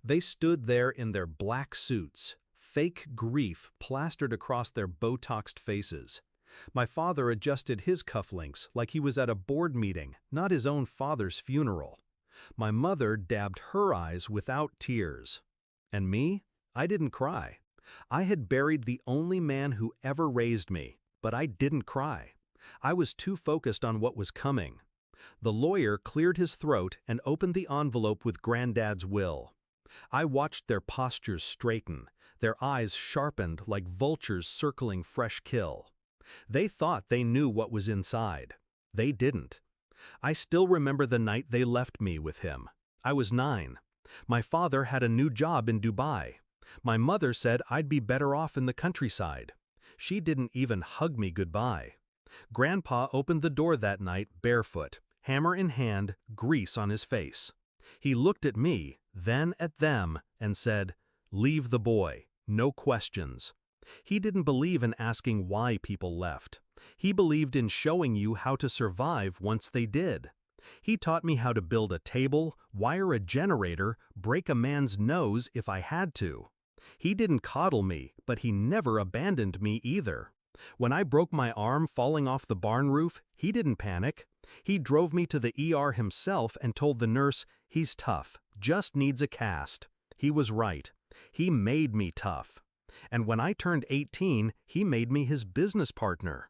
They stood there in their black suits, fake grief plastered across their Botoxed faces. My father adjusted his cufflinks like he was at a board meeting, not his own father's funeral. My mother dabbed her eyes without tears. And me? I didn't cry. I had buried the only man who ever raised me, but I didn't cry. I was too focused on what was coming. The lawyer cleared his throat and opened the envelope with Granddad's will. I watched their postures straighten, their eyes sharpened like vultures circling fresh kill. They thought they knew what was inside. They didn't. I still remember the night they left me with him. I was 9. My father had a new job in Dubai. My mother said I'd be better off in the countryside. She didn't even hug me goodbye. Grandpa opened the door that night barefoot, hammer in hand, grease on his face. He looked at me, then at them, and said, "Leave the boy, no questions." He didn't believe in asking why people left. He believed in showing you how to survive once they did. He taught me how to build a table, wire a generator, break a man's nose if I had to. He didn't coddle me, but he never abandoned me either. When I broke my arm falling off the barn roof, he didn't panic. He drove me to the ER himself and told the nurse, "He's tough, just needs a cast." He was right. He made me tough. And when I turned 18, he made me his business partner.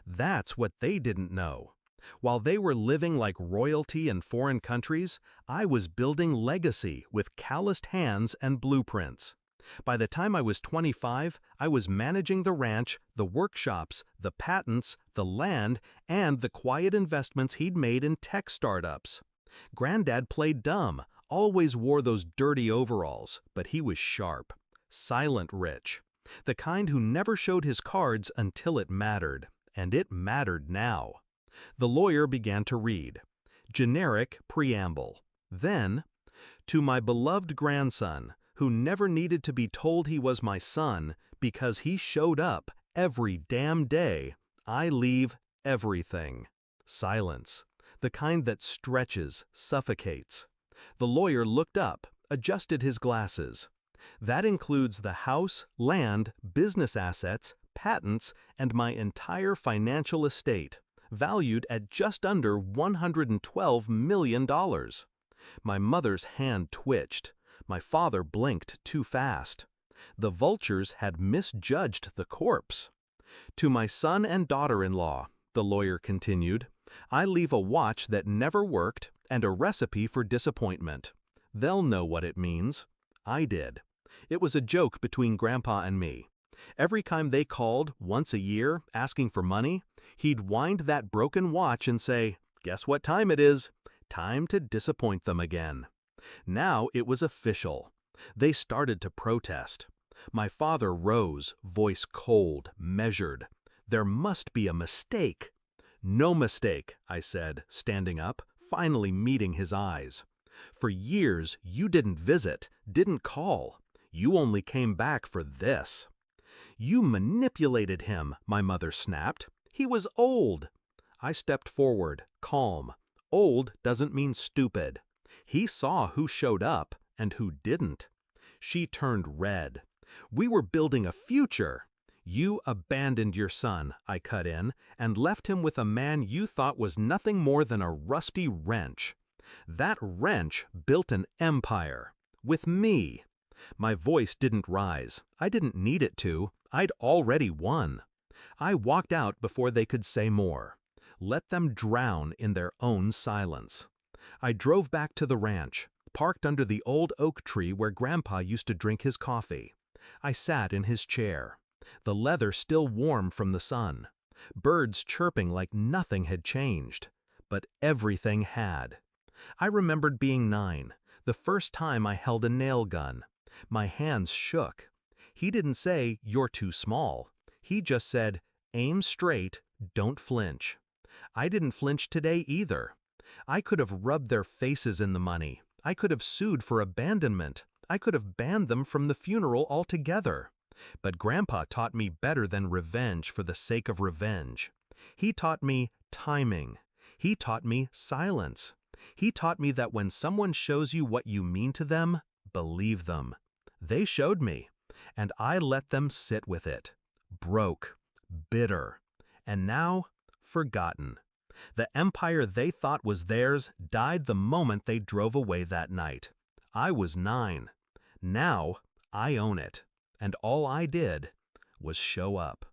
That's what they didn't know. While they were living like royalty in foreign countries, I was building legacy with calloused hands and blueprints. By the time I was 25, I was managing the ranch, the workshops, the patents, the land, and the quiet investments he'd made in tech startups. Granddad played dumb, always wore those dirty overalls, but he was sharp. Silent rich. The kind who never showed his cards until it mattered. And it mattered now. The lawyer began to read. Generic preamble. Then, to my beloved grandson, who never needed to be told he was my son because he showed up every damn day, I leave everything. Silence. The kind that stretches, suffocates. The lawyer looked up, adjusted his glasses. That includes the house, land, business assets, patents, and my entire financial estate, valued at just under $112 million. My mother's hand twitched. My father blinked too fast. The vultures had misjudged the corpse. To my son and daughter-in-law, the lawyer continued, I leave a watch that never worked and a recipe for disappointment. They'll know what it means. I did. It was a joke between Grandpa and me. Every time they called, once a year, asking for money, he'd wind that broken watch and say, "Guess what time it is? Time to disappoint them again." Now it was official. They started to protest. My father rose, voice cold, measured. There must be a mistake. No mistake, I said, standing up, finally meeting his eyes. For years, you didn't visit, didn't call. You only came back for this. You manipulated him, my mother snapped. He was old. I stepped forward, calm. Old doesn't mean stupid. He saw who showed up and who didn't. She turned red. We were building a future. You abandoned your son, I cut in, and left him with a man you thought was nothing more than a rusty wrench. That wrench built an empire. With me. My voice didn't rise. I didn't need it to. I'd already won. I walked out before they could say more. Let them drown in their own silence. I drove back to the ranch, parked under the old oak tree where Grandpa used to drink his coffee. I sat in his chair. The leather still warm from the sun. Birds chirping like nothing had changed. But everything had. I remembered being 9, the first time I held a nail gun. My hands shook. He didn't say, "You're too small." He just said, "Aim straight, don't flinch." I didn't flinch today either. I could have rubbed their faces in the money. I could have sued for abandonment. I could have banned them from the funeral altogether. But Grandpa taught me better than revenge for the sake of revenge. He taught me timing. He taught me silence. He taught me that when someone shows you what you mean to them, believe them. They showed me, and I let them sit with it. Broke, bitter, and now forgotten. The empire they thought was theirs died the moment they drove away that night. I was 9. Now I own it, and all I did was show up.